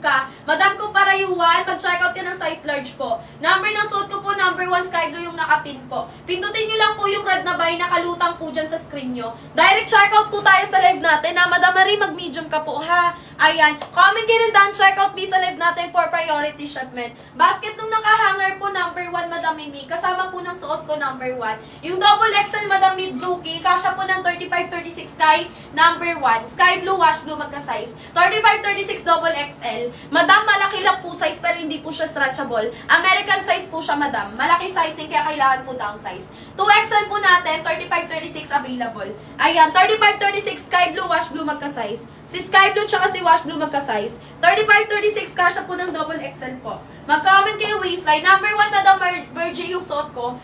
ka, madam ko parayuan, mag-checkout ka ng size large po. Number ng suot ko po, number 1 sky blue yung nakapin po. Pindutin nyo lang po yung red na buy, nakalutang po dyan sa screen nyo. Direct checkout po tayo sa live natin, na Madam Marie, mag-medium ka po, ha? Ayan, comment kayo ng done, checkout please sa live natin for priority shipment. Basket nung nakahanger po, number 1, Madam Mimi, kasama po ng suot ko, number 1. Yung double XL, Madam Mitsuki, kasya po ng 35-36 sky, number 1. Sky blue, wash blue, magka-size. 35-36 double XL. Madam, malaki lang po size, pero hindi po siya stretchable. American size po siya, Madam. Malaki sizing, kaya kailangan po downsize. 2XL po natin, 35-36 available. Ayan, 35-36 sky blue, wash blue, magka-size. Si sky blue tsaka si wash blue magka-size. 35-36 kasya po ng double XL po. Mag-comment kayo waistline. Number 1, Madam Virgie, yung suot ko.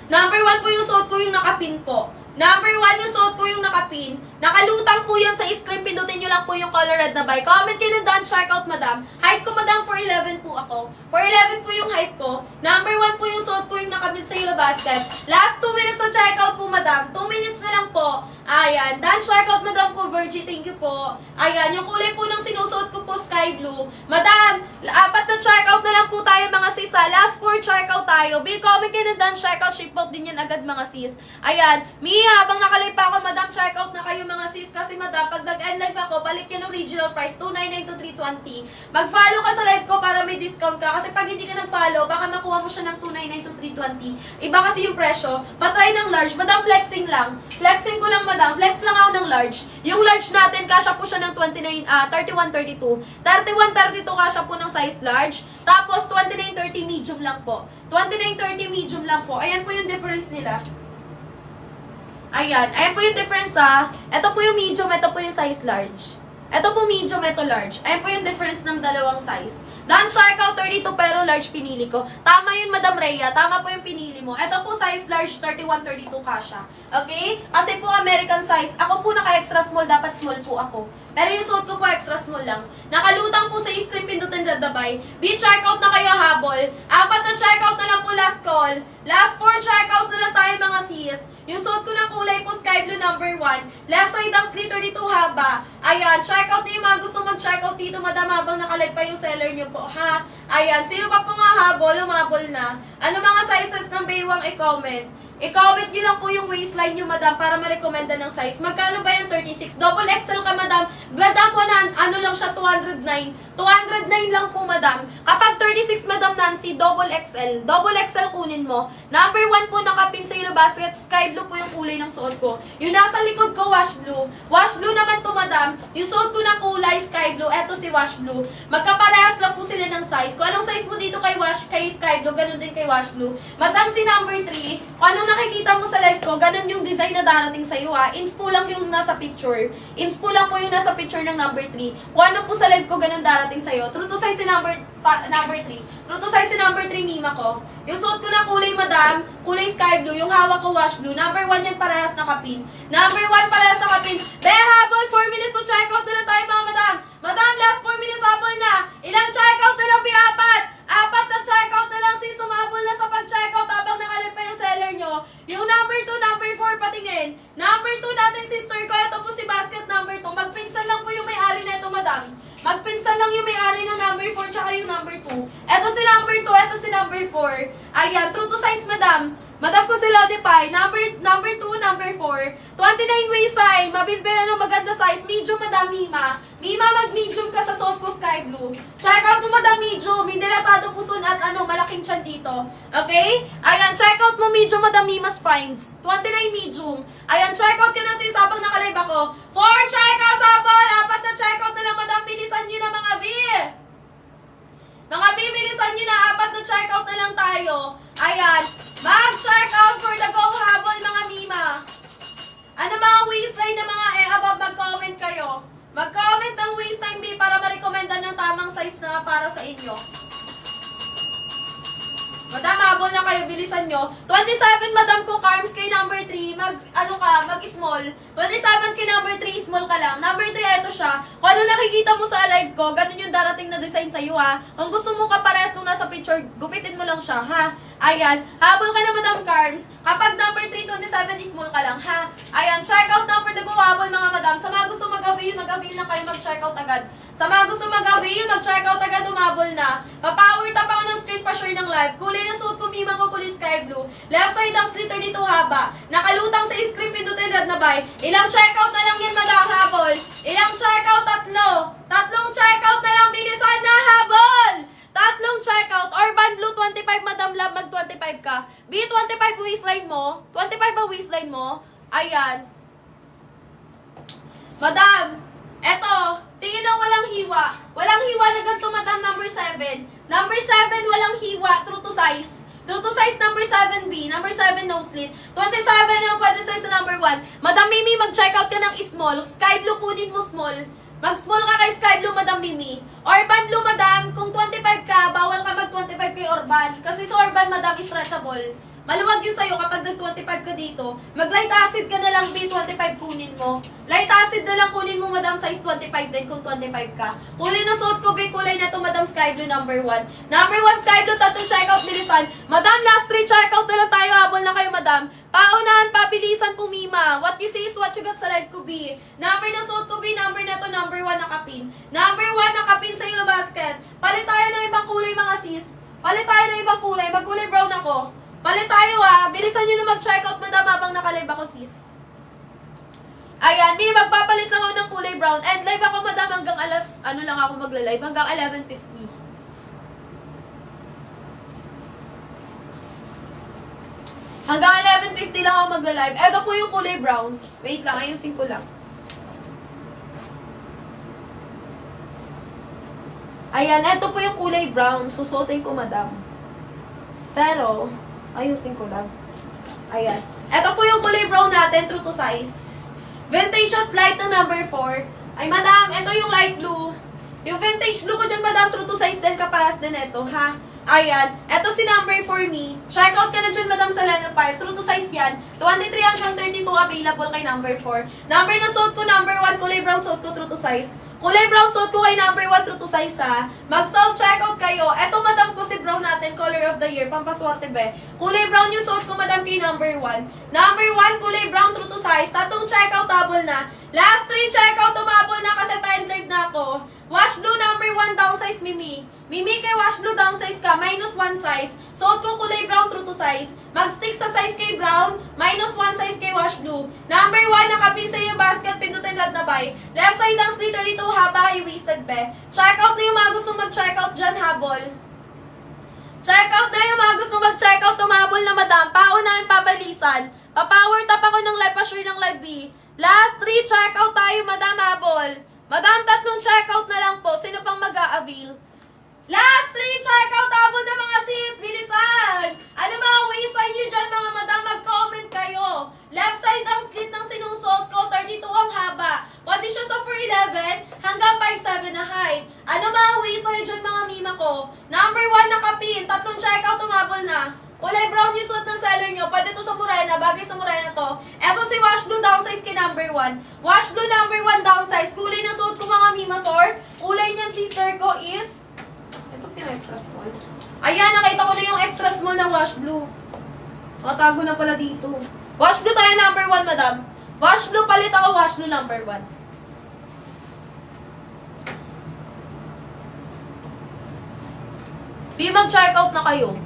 Number 1 po yung suot ko, yung nakapin po. Number 1 yung suot ko, yung nakapin. Nakalutang po yan sa screen. Pindutin nyo lang po yung color red na buy. Comment kayo ng done, checkout, Madam. Height ko, Madam, 4'11 po ako. 4'11 po yung height ko. Number 1 po yung suot ko, yung nakabit sa yellow basket. Last 2 minutes to checkout po, Madam. 2 minutes na lang po. Ayan. Done, checkout, Madam ko, Virgie. Thank you po. Ayan. Yung kulay po ng sinusuot ko po, sky blue. Madam, 4 na checkout na lang po tayo, mga sis. Last 4 checkout tayo. Be comment kayo ng done, checkout. Ship out din yan agad, mga sis. Ayan. Mia, habang nakalay pa ako, Madam, checkout na kayo, mga sis. Kasi, Madam, pag nag-end live ako, balik yan original price, 299 to 320. Mag-follow ka sa live ko para may discount ka. Kasi pag hindi ka nag-follow, baka makuha mo siya ng 299 to 320. Iba kasi yung presyo. Patry ng large. Madam, flexing lang. Flexing ko lang, Madam. Flex lang ako ng large. Yung large natin, kasya po siya ng 31-32. 31-32 kasya po ng size large. Tapos, 29-30 medium lang po. 29-30 medium lang po. Ayan po yung difference nila. Ayan. Ayan po yung difference, ha. Ito po yung medium, ito po yung size large. Ito po medium, ito large. Ayan po yung difference ng dalawang size. Done checkout 32 pero large pinili ko. Tama yun, Madam Rhea. Tama po yung pinili mo. Ito po size large 31-32 kasha. Okay? Kasi po American size. Ako po naka-extra small. Dapat small po ako. Pero yung suot ko po extra small lang. Nakalutang po sa screen, pindutin red na buy. Be checkout na kayo, habol. 4 na checkout na lang po, last call. Last 4 checkouts na lang tayo, mga sis. Yung suot ko ng kulay po, sky blue number 1. Left side ang sliter dito, haba. Ayan, checkout na yung mga gusto mag-checkout dito, Madam, habang nakalive pa yung seller nyo po, ha? Ayan, sino pa po nga habol? Umabol na. Ano mga sizes ng baywang i-comment? I-comment nyo lang po yung waistline nyo, Madam, para ma-recommenda ng size. Magkano ba yung 36? Double XL ka, Madam. Madam, ano lang siya, 209. 209 lang po, Madam. Kapag 36, Madam Nancy, double XL. Double XL kunin mo. Number 1 po nakapin sa yellow basket. Sky blue po yung kulay ng suot ko. Yung nasa likod ko, wash blue. Wash blue naman to, Madam. Yung suot ko na kulay, sky blue. Eto si wash blue. Magkaparehas lang po sila ng size. Kung anong size mo dito kay sky blue, ganun din kay wash blue. Madam, si number 3, kung anong nakikita mo sa live ko, ganun yung design na darating sa'yo, ha. Inspo lang yung nasa picture. Inspo lang po yung nasa picture ng number 3. Kung ano po sa live ko, ganun darating sa'yo. True to size si number 3. True to size si number 3, Mima ko. Yung suot ko na kulay, Madam, kulay sky blue. Yung hawak ko, wash blue. Number 1 yan, parehas na kapin. Number 1, parehas na kapin. Be, habol, 4 minutes to checkout na lang tayo, mga Madam. Madam, last 4 minutes habol na. Ilang checkout na lang, P4? 4 na checkout na lang, sis. Sumabol na sa pag-checkout habang nakalip pa yung seller nyo. Yung number 2, number 4, patingin. Number 2 natin, sister ko. Ito po si basket number 2. Magpinsan lang po yung may-ari na ito, Madam. Magpinsan lang yung may-ari ng number 4 tsaka yung number 2. Ito si number 2, ito si number 4. Ayan, true to size, Madam. Madam ko si Lodify. Number 2, number 4. 29 waist size. Mabilbil na maganda size. Medium, Madam Mima. Mima, mag-medium ka sa suot ko, sky blue. Check out mo, Madam, medium. May dilatado puson at malaking tiyan dito. Okay? Ayan, check out mo, medium, Madam Mima's Finds. 29 medium. Ayan, check out ka na, sis, habang nakalive ako. 4 checkouts, habang 4 na check out na lang, Madam. Bilisan nyo na, mga B. Mga B, bilisan nyo na. 4 na check out na lang tayo. Ayan. Mag-check out for the go, habol, mga Mima. Ano mga waistline na mga above, mag-comment kayo. Mag-comment ng waistline, B, para ma-recommenda ng tamang size na para sa inyo. Madam, habol na kayo, bilisan nyo. 27, Madam ko, Carms, kay number 3, mag-small. 27 kay number 3, small ka lang. Number 3, eto siya. Kung ano nakikita mo sa live ko, ganun yung darating na design sa'yo, ha. Kung gusto mo kapares nung nasa picture, gupitin mo lang siya, ha. Ayan, habol ka na Madam Carms. Kapag number 327, small ka lang, ha? Ayan, check out na for the habol mga madam. Sa mga gusto mag-avail na kayo, mag-check out agad. Sa mga gusto mag-avail, mag-check out agad, umabol na. Papower tap ako ng screen pa-share ng live. Kulay na suot ko, mima ko, kulay sky blue. Left side ang slitter dito haba. Nakalutang sa screen, pindutin red na buy. Ilang check out na lang yan, madam, habol. Ilang check out, Tatlong check out na lang, bilisan na, habol. Tatlong checkout. Urban Blue 25, Madam Love, mag 25 ka. B 25 waistline mo. 25 ba waistline mo? Ayan. Madam, eto, tingin na walang hiwa. Walang hiwa na ganito, Madam, number 7. Number 7, walang hiwa, true to size. True to size, number 7B. Number 7, no slit. 27 yung pwede size sa number 1. Madam Mimi, mag-checkout ka ng small. Sky blue, kunin mo small. Mag-small ka kay Sky Blue, Madam Mimi. Urban Blue, Madam, kung 25 ka, bawal ka mag-25 kay Urban. Kasi sa Urban, Madam, stretchable. Maluwag yun sa'yo kapag nag-25 ka dito. Mag-light acid ka na lang, B25 kunin mo. Light acid na lang kunin mo, Madam, size 25 din kung 25 ka. Kulay na suot ko, B, kulay na to, Madam, Sky Blue, number 1. Number 1, Sky Blue, tatlong checkout, bilisan. Madam, last 3 checkout na lang tayo, habol na kayo, Madam. Paunahan, pabilisan, pumima. What you say is what you got sa live ko, B. Number na suot ko, B, number na to, number 1 nakapin. Number 1 nakapin sa ilo basket. Palit tayo ng ibang kulay, mga sis. Palit tayo ng ibang kulay, magkulay brown ako. Palit tayo bilisan nyo na mag-checkout, Madam, habang nakalive ako, sis. Ayan, may magpapalit lang ako ng kulay brown. And live ako, Madam, hanggang alas, lang ako magla-live, hanggang 11:50. Hanggang 11:50 lang ako magla-live. Eto po yung kulay brown. Wait lang, ayusin ko lang. Ayan, eto po yung kulay brown. Susuotin ko, Madam. Pero, ayusin ko lang. Ayan. Ito po yung kulay brown natin, true to size. Vintage at light ng number 4. Ay, Madam, ito yung light blue. Yung vintage blue ko dyan, Madam, true to size din, kaparas din ito, ha? Ayan. Ito si number 4 me. Check out ka na dyan, Madam, sa line of fire. True to size yan. 23 hanggang 32 available kay number 4. Number na suot ko, number 1. Kulay brown suot ko, true to size. Kulay brown suot ko kay number 1, true to size, ha. Mag-sold checkout kayo. Eto, Madam, ko si brown natin, color of the year. Pampaswerte, be. Kulay brown yung suot ko, Madam, kay number 1. Number 1, kulay brown, true to size. Tatong checkout, double na. Last 3 checkout, umabol na kasi pa-end-live na ako. Wash blue, number 1, downsize, Mimi. Mimi, kay wash blue, downsize ka. Minus 1 size. Suot ko kulay brown, true to size. Mag-stick sa size kay brown. Minus 1 size kay wash blue. Number 1, nakapin sa iyo basket. Pindutin red na buy. Left side ang slitter dito, haba, high-waisted, be. Check out na yung mga gusto mag-check out dyan, habol. Check out na yung mga gusto mag-check out, tumabol na, Madam. Paunahan, pabalisan. Papower tap ako ng live, pa-share ng live, B. Last 3 check out tayo, Madam, habol. Madam, tatlong check out na lang po. Sino pang mag-a-avail? Last 3 checkout, habol na, mga sis, bilisan! Ano mga waistline nyo dyan, mga Madam, mag-comment kayo. Left side ang slit ng sinusuot ko, 32 ang haba. Pwede siya sa 4'11 hanggang 5'7 na height. Ano mga waistline dyan, mga mima ko? Number 1 nakapin, tatlong checkout, tumabol na. Kulay brown yung suot ng seller nyo, pwede to sa Morena, bagay sa Morena to. Eto si wash blue, downsize kay number 1. Wash blue, number 1, downsize. Kulay na suot ko, mga mima, sor. Kulay niyan, sister ko, is... Ito yung extra small. Ayan, nakita ko na yung extra small ng wash blue. Nakatago na pala dito. Wash blue tayo, number 1, Madam. Wash blue, palit ako, wash blue, number 1. B, mag-check out na kayo.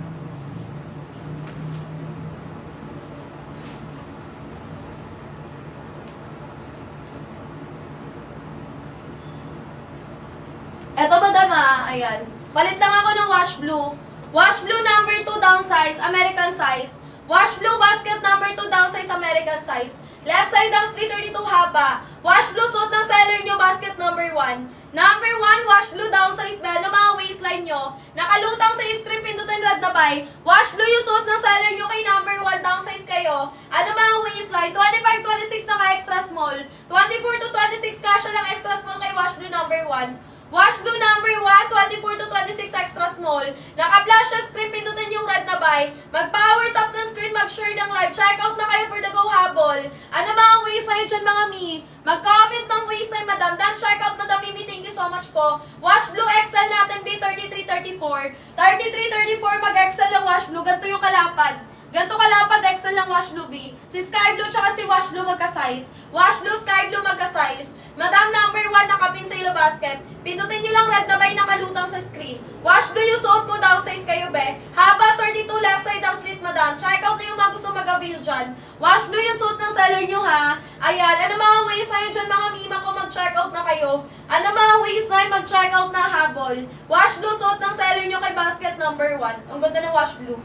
Eto, Madam, ayan. Palit lang ako ng wash blue. Wash blue number 2 downsize, American size. Wash blue basket number 2 downsize, American size. Left side ang slitter dito haba. Wash blue suot ng seller nyo, basket number 1. Number 1, wash blue downsize, be. Ano mga waistline nyo? Nakalutang sa screen, pindutin red na buy. Wash blue yung suot ng seller nyo kay number 1, downsize kayo. Ano mga waistline? 25, 26 na ka extra small. 24 to 26 kasha lang extra small kay wash blue number 1. Wash blue number 1, 24 to 26 extra small. Naka-flash sa screen, pindutin yung red na buy. Mag-power tap ng screen, mag-share ng live. Check out na kayo for the go habol. Ano mga ways na yun dyan mga mi? Mag-comment ng ways na yun, madam. Dan check out, madam Mimi. Thank you so much po. Wash blue XL natin, B3334. 3334, mag-XL ng wash blue. Ganito yung kalapad. Ganito kalapad, XL ng wash blue B. Si sky blue tsaka si wash blue magka-size. Wash blue, sky blue magka-size. Madam number 1 nakapin sa ilo basket. Pindutin nyo lang red na bay nakalutang sa screen. Wash blue yung suot ko, downsize kayo be. Haba 32 left side ang slit madam. Check out na yung mga gusto mag-avail dyan. Wash blue yung suot ng seller nyo ha. Ayan, ano mga ways na yun dyan mga mima ko mag-check out na kayo. Ano mga ways na yun mag-check out na habol. Wash blue suot ng seller nyo kay basket number 1. Ang ganda ng wash blue.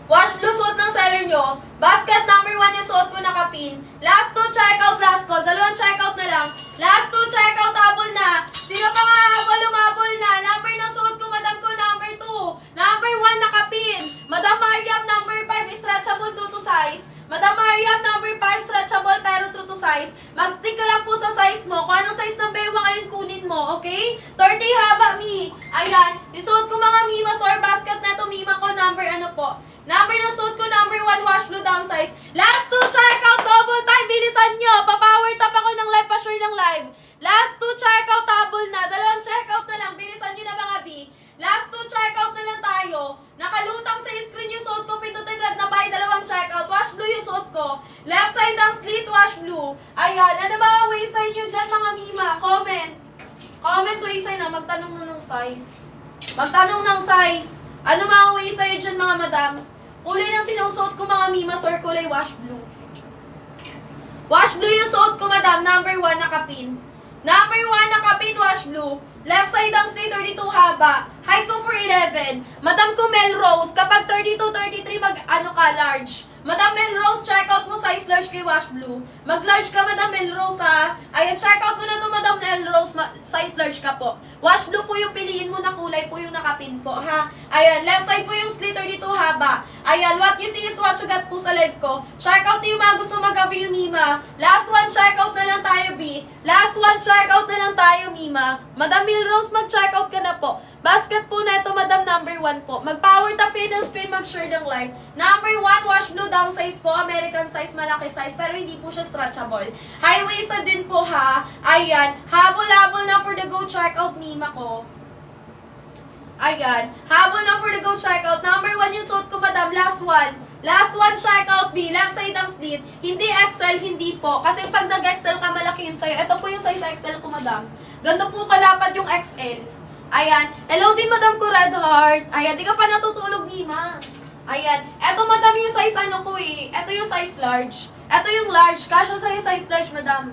Wash blue suot ng seller nyo. Basket number 1 yung suot ko nakapin. Last 2 checkout, last call. Dalawang checkout na lang. Last 2 checkout, habol na. Sino pa nga habol, umabol na. Number ng suot ko, madam ko, number 2. Number 1 nakapin. Madam Mariam, number 5, stretchable true to size. Madam Mariam, number 5, stretchable pero true to size. Mag-stick ka lang po sa size mo. Kung anong size ng bewang ayun kunin mo, okay? 30 haba, mi. Ayan. Yung suot ko mga mimas or basket na ito, mima ko, number ano po. Number ng suit ko, number 1, wash blue downsize. Last 2, checkout, double time, bilisan nyo. Pa-power tap ako ng live, pa-share ng live. Last 2, checkout, double na. Dalawang checkout na lang, bilisan nyo na mga B. Last 2, checkout na lang tayo. Nakalutang sa screen yung suit ko, pindutin red na buy, dalawang checkout. Wash blue yung suit ko. Left side ang slit, wash blue. Ayan, ano mga ways sign nyo dyan mga mima? Comment. Comment ways sign na, magtanong na ng size. Magtanong ng size. Ano mga ways sign dyan mga madam? Kulay ng sinusuot ko mga mimas or kulay wash blue. Wash blue yung suot ko madam, number 1 nakapin. Number 1 nakapin, wash blue. Left side ang stay 32 haba. Height ko for 11. Madam ko Melrose, kapag 32-33 mag-ano ka, large. Madam Melrose, check out mo size large kay wash blue. Mag-large ka Madam Melrose ha. Ayan, check out mo na to Madam Melrose, size large ka po. Wash blue po yung piliin mo na kulay po yung nakapin po ha. Ayan, left side po yung slit 32 haba. Ayan, what you see is what you got po sa live ko. Check out yung mga gusto mag-avail Mima. Last one, check out na lang tayo B. Last one, check out na lang tayo Mima. Madam Melrose, mag-check out ka na po. Basket po na ito, madam, number 1 po. Mag-power tap kayo ng screen, mag-share ng live. Number 1, wash blue down size po. American size, malaki size, pero hindi po siya stretchable. High-waisted din po ha. Ayan. Habol-habol na for the go checkout, Mima ko. Ayan. Habol na for the go checkout. Number 1 yung suit ko, madam. Last one. Last one, checkout B. Left side ang slit. Hindi XL, hindi po. Kasi pag nag-XL ka, malaki yun sa'yo. Ito po yung size XL ko, madam. Ganda po kalapad yung XL. Ayan. Hello din, madam ko, Red Heart. Ayan, di ka pa natutulog, Mima. Ayan. Eto, madam, yung size ano ko eh. Eto yung size large. Eto yung large. Kasya sa'yo size large, madam.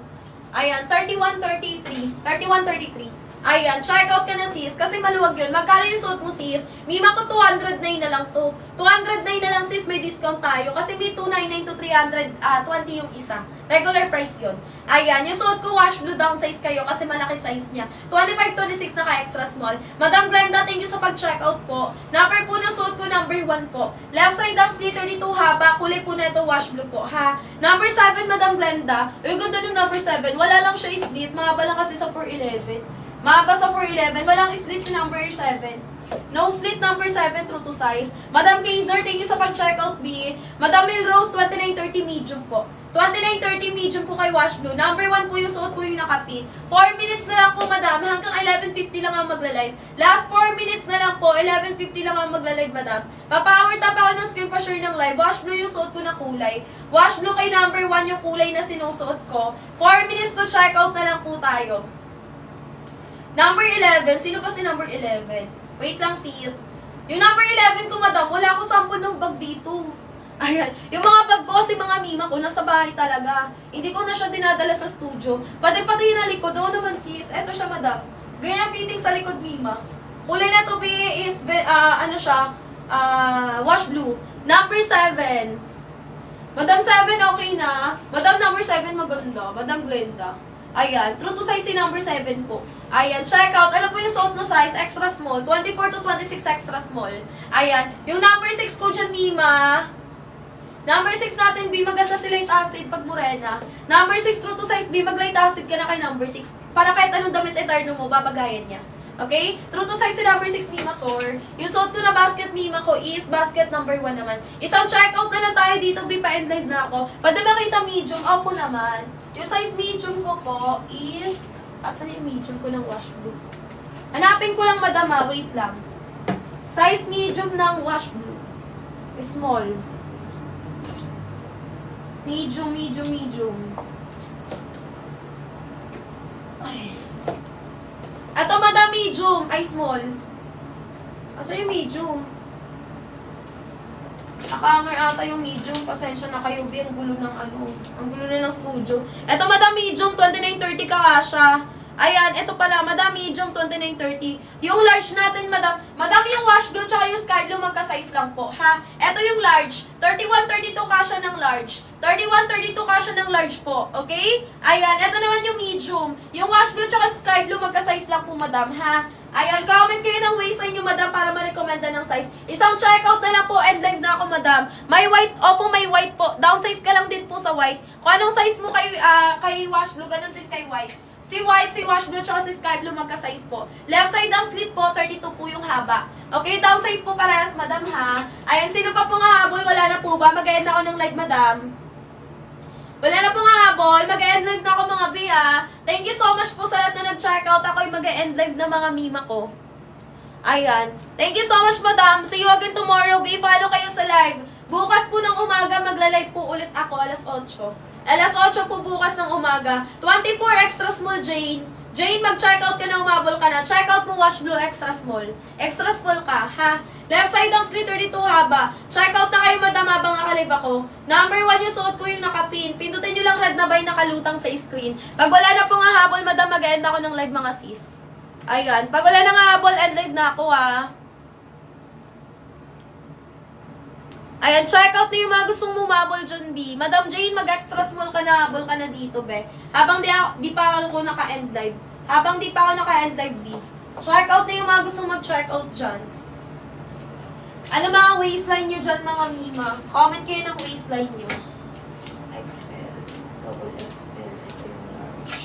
Ayan, 31-33. 31-33. Ayan, check out ka na, sis. Kasi maluwag yun. Magkano yung suit mo, sis? Mima ko, 209 na lang to. 209 na lang, sis. May discount tayo. Kasi may 299 to 320 yung isa. Regular price yun. Ayan, yung suit ko, wash blue down size kayo. Kasi malaki size niya. 25-26 naka-extra small. Madam Glenda, thank you sa pag-check out po. Number po na suit ko, number 1 po. Left side ang slit 32 haba. Kulay po na ito, wash blue po, ha? Number 7, Madam Glenda. Yung ganda ng number 7. Wala lang siya slit. Mahaba lang kasi sa 411. Mahaba sa 411, walang slit si number 7. No slit number 7, true to size. Madam Kaiser, thank you sa pag-checkout B. Madam Milrose, 2930 medium po. 2930 medium po kay wash blue. Number 1 po yung suot ko yung nakapin. 4 minutes na lang po, madam. Hanggang 11:50 lang ang magla-live. Last 4 minutes na lang po. 11:50 lang ang magla-live, madam. Pa-power tap ako ng screen pa-share ng live. Wash blue yung suot ko na kulay. Wash blue kay number 1 yung kulay na sinusuot ko. 4 minutes to check out na lang po tayo. Number 11. Sino pa si number 11? Wait lang, sis. Yung number 11 ko, madam, wala ako sample ng bag dito. Ayan. Yung mga bag ko kasi mga mima ko, nasa bahay talaga. Hindi ko na siya dinadala sa studio. Pati na likod. Oo naman, sis. Eto siya, madam. Ganyan ang fitting sa likod, mima. Kulay na to, is, ano siya, wash blue. Number 7. Madam 7, okay na. Madam number 7, maganda. Madam Glenda. Ayan, true to size si number 7 po. Ayan, check out. Ano po yung suot no size? Extra small. 24 to 26 extra small. Ayan, yung number 6 ko dyan, Mima. Number 6 natin, B, maganda si light acid pag morena. Number 6, true to size, B, mag-light acid ka na kay number 6. Para kahit anong damit eterno mo, babagayan niya. Okay? True to size si number 6, Mima Sor. Yung suot ko na basket, Mima ko, is basket number 1 naman. Isang checkout na lang tayo dito, B, pa-end live na ako. Pwede makita medium? Opo naman. Yung size medium ko po is... Asan yung medium ko ng wash blue? Hanapin ko lang, madam, wait lang. Size medium ng wash blue. Small. Medium. Ay. Ito, madam, medium. Ay, small. Asa yung medium? Nakahanger ata yung medium. Pasensya na kayo, B. Ang gulo ng Ang gulo na ng studio. Ito, madam, medium. 29.30 ka kasha. Ayan, ito pala, madam, medium, 29.30. Yung large natin, madam, yung wash blue tsaka yung sky blue, magka-size lang po, ha? Ito yung large, 31.32 kasha ng large. 31.32 kasha ng large po, okay? Ayan, ito naman yung medium. Yung wash blue tsaka sky blue, magka-size lang po, madam, ha? Ayan, comment kayo ng waistline nyo, madam, para ma-recommenda ng size. Isang checkout na lang po, and live na ako, madam. May white, opo, may white po. Downsize ka lang din po sa white. Kung anong size mo kay wash blue, ganun din kay white. Si white, si wash blue, tsaka si sky blue, magka-size po. Left side ang slit po, 32 po yung haba. Okay, downsize po parehas, madam, ha? Ayan, sino pa po nga habol? Wala na po ba? Mag-end ako ng live, madam. Wala na po nga habol. Mag-end live na ako, mga B, ha? Thank you so much po sa lahat na nag-checkout. Ako'y mag-end live na mga mima ko. Ayan. Thank you so much, madam. See you again tomorrow, B. Follow kayo sa live. Bukas po ng umaga, magla-live po ulit ako, alas 8. Alas 8 po bukas ng umaga. 24 extra small, Jane. Jane, mag-checkout ka na, umabol ka na. Checkout mo wash blue extra small. Extra small ka, ha? Left side ang slit 32 haba. Checkout na kayo, madam, habang nakalive ako. Number 1 yung suot ko yung nakapin. Pindutin nyo lang red na bay nakalutang sa screen. Pag wala na po nga habol, madam, mag-end ako ng live, mga sis. Ayan. Pag wala na nga habol, end live na ako, ha? Ayan, check out na yung mga gustong bumabol dyan, B. Madam Jane, mag-extra small ka na, habol ka na dito, be. Habang di pa ako naka-end live. Habang di pa ako naka-end live, B. Check out na yung mga gustong mag-check out dyan. Ano mga waistline nyo dyan, mga mima? Comment kayo ng waistline nyo. XL, double XL, ito yung large.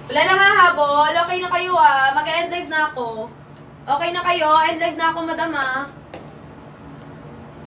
Wala na nga habol. Okay na kayo, ah. Mag-end live na ako. Okay na kayo. End live na ako, madam, ah.